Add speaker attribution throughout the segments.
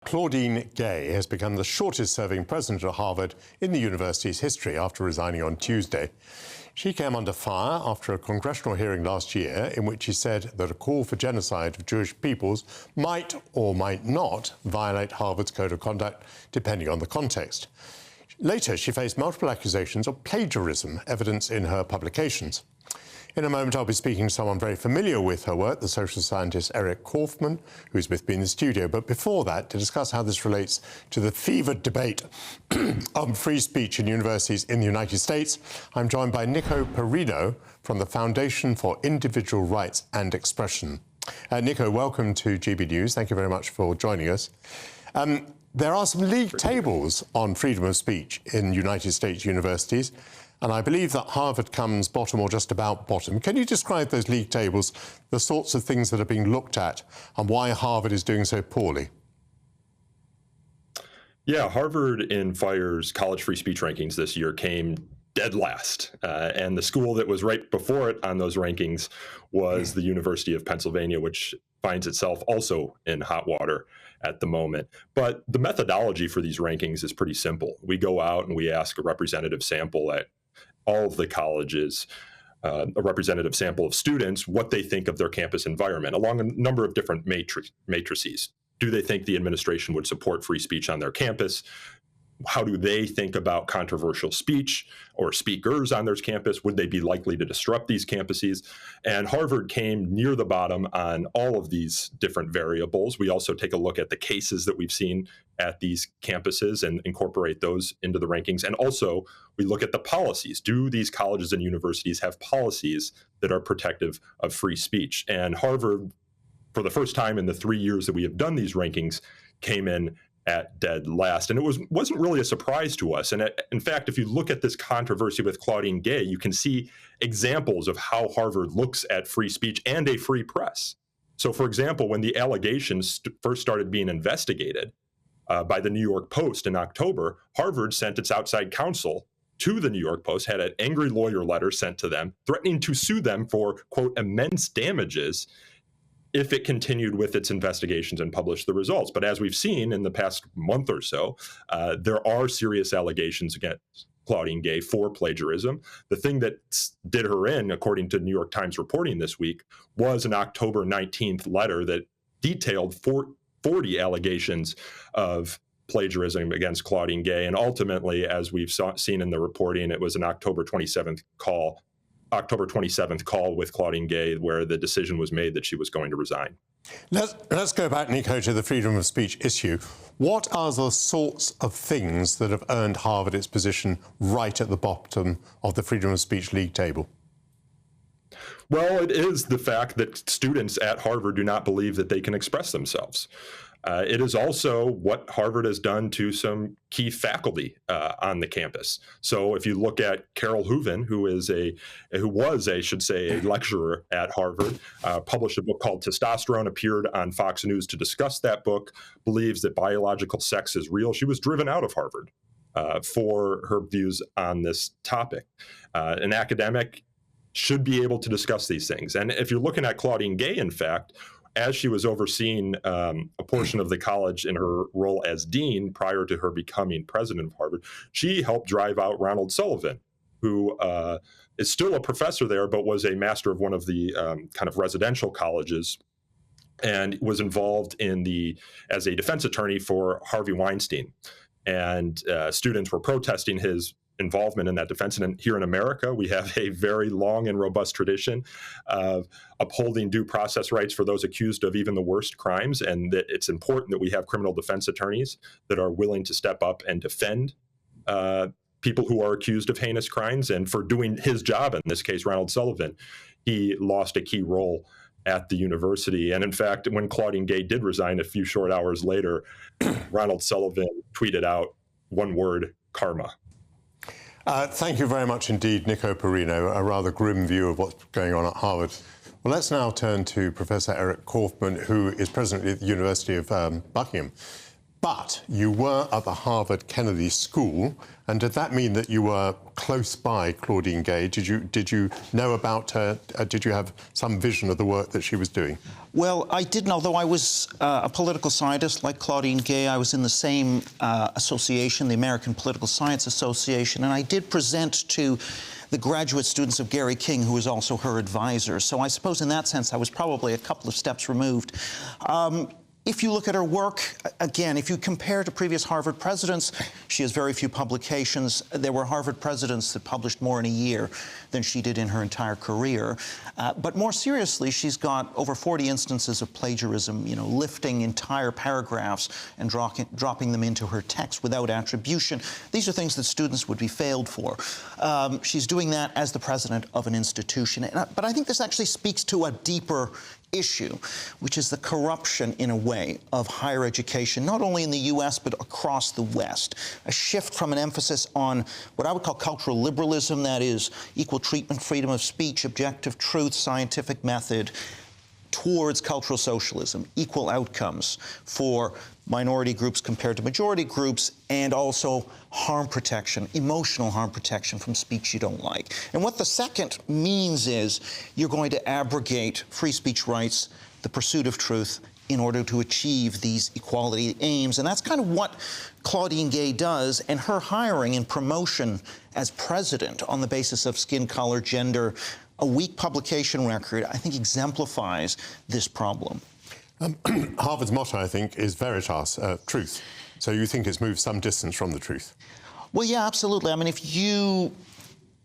Speaker 1: Claudine Gay has become the shortest-serving president of Harvard in the university's history after resigning on Tuesday. She came under fire after a congressional hearing last year in which she said that a call for genocide of Jewish peoples might or might not violate Harvard's code of conduct, depending on the context. Later, she faced multiple accusations of plagiarism, evidence in her publications. In a moment, I'll be speaking to someone very familiar with her work, the social scientist Kaufman, who's with me in the studio. But before that, to discuss how this relates to the fevered debate on free speech in universities in the United States, I'm joined by Nico Perrino from the Foundation for Individual Rights and Expression. Nico, welcome to GB News. Thank you very much for joining us. There are some league tables on freedom of speech in United States universities, and I believe that Harvard comes bottom or just about bottom. Can you describe those league tables, the sorts of things that are being looked at, and why Harvard is doing so poorly?
Speaker 2: Yeah, Harvard in FIRE's college free speech rankings this year came dead last. And the school that was right before it on those rankings was the University of Pennsylvania, which finds itself also in hot water at the moment. But the methodology for these rankings is pretty simple. We go out and we ask a representative sample at all of the colleges, a representative sample of students, what they think of their campus environment along a number of different matrices. Do they think the administration would support free speech on their campus? How do they think about controversial speech or speakers on their campus? Would they be likely to disrupt these campuses? And Harvard came near the bottom on all of these different variables. We also take a look at the cases that we've seen at these campuses and incorporate those into the rankings. And also, we look at the policies. Do these colleges and universities have policies that are protective of free speech? And Harvard, for the first time in the 3 years that we have done these rankings, came in at dead last. And it wasn't really a surprise to us. And in fact, if you look at this controversy with Claudine Gay, you can see examples of how Harvard looks at free speech and a free press. So for example, when the allegations first started being investigated by the New York Post in October, Harvard sent its outside counsel to the New York Post, had an angry lawyer letter sent to them, threatening to sue them for, quote, immense damages if it continued with its investigations and published the results. But as we've seen in the past month or so, there are serious allegations against Claudine Gay for plagiarism. The thing that did her in, according to New York Times reporting this week, was an October 19th letter that detailed 40 allegations of plagiarism against Claudine Gay. And ultimately, as we've seen in the reporting, it was an October 27th call with Claudine Gay, where the decision was made that she was going to resign.
Speaker 1: Let's go back, Nico, to the freedom of speech issue. What are the sorts of things that have earned Harvard its position right at the bottom of the freedom of speech league table?
Speaker 2: Well, it is the fact that students at Harvard do not believe that they can express themselves. It is also what Harvard has done to some key faculty on the campus. So if you look at Carol Hooven, who was a lecturer at Harvard, published a book called Testosterone, appeared on Fox News to discuss that book, believes that biological sex is real. She was driven out of Harvard for her views on this topic. An academic should be able to discuss these things. And if you're looking at Claudine Gay, in fact, as she was overseeing a portion of the college in her role as dean prior to her becoming president of Harvard, she helped drive out Ronald Sullivan, who is still a professor there, but was a master of one of the kind of residential colleges and was involved as a defense attorney for Harvey Weinstein. And students were protesting his involvement in that defense. And here in America, we have a very long and robust tradition of upholding due process rights for those accused of even the worst crimes. And that it's important that we have criminal defense attorneys that are willing to step up and defend people who are accused of heinous crimes. And for doing his job, in this case, Ronald Sullivan, he lost a key role at the university. And in fact, when Claudine Gay did resign a few short hours later, Ronald Sullivan tweeted out one word: karma.
Speaker 1: Thank you very much indeed, Nico Perrino. A rather grim view of what's going on at Harvard. Well, let's now turn to Professor Kaufman, who is president at the University of Buckingham. But you were at the Harvard Kennedy School, and did that mean that you were close by Claudine Gay? Did you know about her? Did you have some vision of the work that she was doing?
Speaker 3: Well, I didn't. Although I was a political scientist like Claudine Gay, I was in the same association, the American Political Science Association, and I did present to the graduate students of Gary King, who was also her advisor. So I suppose in that sense, I was probably a couple of steps removed. If you look at her work, again, if you compare to previous Harvard presidents, she has very few publications. There were Harvard presidents that published more in a year than she did in her entire career. But more seriously, she's got over 40 instances of plagiarism, you know, lifting entire paragraphs and dropping them into her text without attribution. These are things that students would be failed for. She's doing that as the president of an institution. But I think this actually speaks to a deeper issue, which is the corruption, in a way, of higher education, not only in the U.S., but across the West. A shift from an emphasis on what I would call cultural liberalism, that is, equal treatment, freedom of speech, objective truth, scientific method, towards cultural socialism, equal outcomes for minority groups compared to majority groups, and also harm protection, emotional harm protection from speech you don't like. And what the second means is you're going to abrogate free speech rights, the pursuit of truth, in order to achieve these equality aims. And that's kind of what Claudine Gay does, and her hiring and promotion as president on the basis of skin color, gender, a weak publication record, I think exemplifies this problem.
Speaker 1: Harvard's motto, I think, is veritas, truth. So you think it's moved some distance from the truth?
Speaker 3: Well, yeah, absolutely. I mean, if you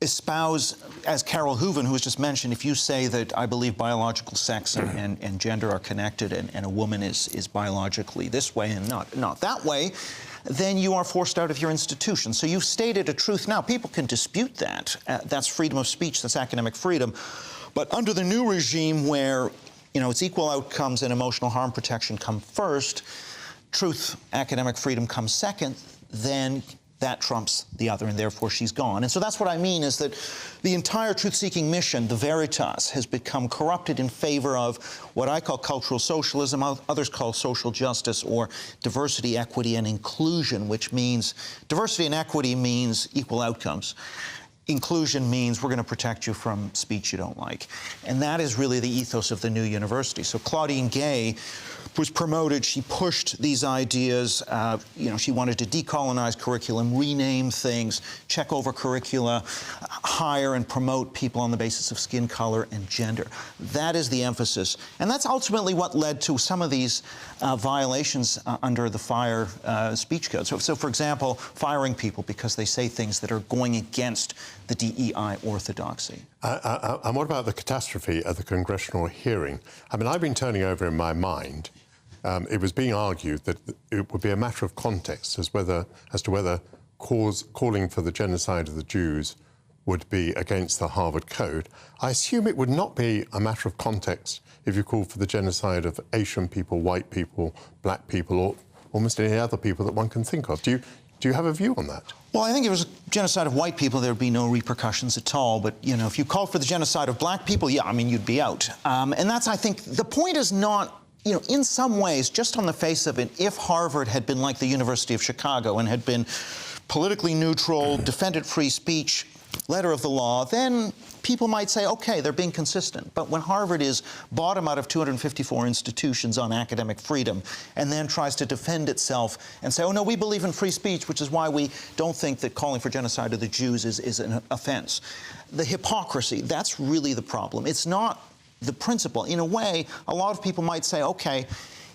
Speaker 3: espouse, as Carol Hooven, who was just mentioned, if you say that I believe biological sex and gender are connected, and a woman is biologically this way and not that way, then you are forced out of your institution. So you've stated a truth. Now, people can dispute that. That's freedom of speech, that's academic freedom. But under the new regime where, you know, it's equal outcomes and emotional harm protection come first, truth, academic freedom comes second, then that trumps the other, and therefore she's gone. And so that's what I mean, is that the entire truth-seeking mission, the veritas, has become corrupted in favor of what I call cultural socialism, others call social justice, or diversity, equity, and inclusion, which means diversity and equity means equal outcomes. Inclusion means we're going to protect you from speech you don't like. And that is really the ethos of the new university. So Claudine Gay was promoted. She pushed these ideas. You know, she wanted to decolonize curriculum, rename things, check over curricula, hire and promote people on the basis of skin color and gender. That is the emphasis. And that's ultimately what led to some of these violations under the fire speech code. So, for example, firing people because they say things that are going against the DEI orthodoxy.
Speaker 1: And what about the catastrophe at the congressional hearing? I mean, I've been turning over in my mind. It was being argued that it would be a matter of context as to whether calling for the genocide of the Jews would be against the Harvard Code. I assume it would not be a matter of context if you called for the genocide of Asian people, white people, black people, or almost any other people that one can think of. Do you have a view on that?
Speaker 3: Well, I think if it was a genocide of white people, there would be no repercussions at all. But, you know, if you called for the genocide of black people, yeah, I mean, you'd be out. And that's, I think, the point is not, you know, in some ways, just on the face of it, if Harvard had been like the University of Chicago and had been politically neutral, defended free speech, letter of the law, then people might say, okay, they're being consistent. But when Harvard is bottom out of 254 institutions on academic freedom and then tries to defend itself and say, oh, no, we believe in free speech, which is why we don't think that calling for genocide of the Jews is an offense. The hypocrisy, that's really the problem. It's not the principle. In a way, a lot of people might say, okay,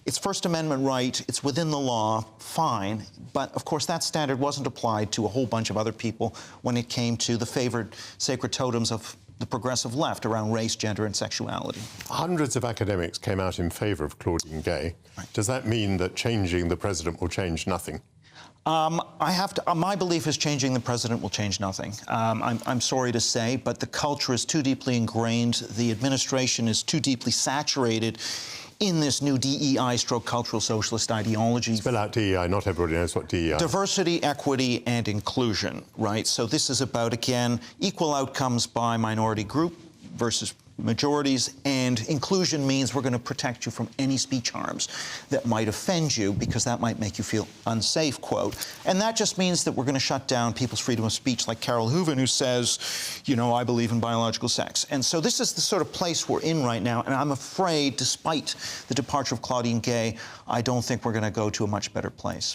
Speaker 3: it's First Amendment right, it's within the law, fine. But, of course, that standard wasn't applied to a whole bunch of other people when it came to the favored sacred totems of the progressive left around race, gender, and sexuality.
Speaker 1: Hundreds of academics came out in favor of Claudine Gay. Right. Does that mean that changing the president will change nothing?
Speaker 3: My belief is changing the president will change nothing. I'm sorry to say, but the culture is too deeply ingrained. The administration is too deeply saturated in this new DEI stroke cultural socialist ideology.
Speaker 1: Spell out DEI. Not everybody knows what DEI is.
Speaker 3: Diversity, equity, and inclusion, right? So this is about, again, equal outcomes by minority group versus majorities, and inclusion means we're going to protect you from any speech harms that might offend you because that might make you feel unsafe, quote. And that just means that we're going to shut down people's freedom of speech, like Carol Hooven, who says, you know, I believe in biological sex. And so this is the sort of place we're in right now, and I'm afraid, despite the departure of Claudine Gay, I don't think we're going to go to a much better place.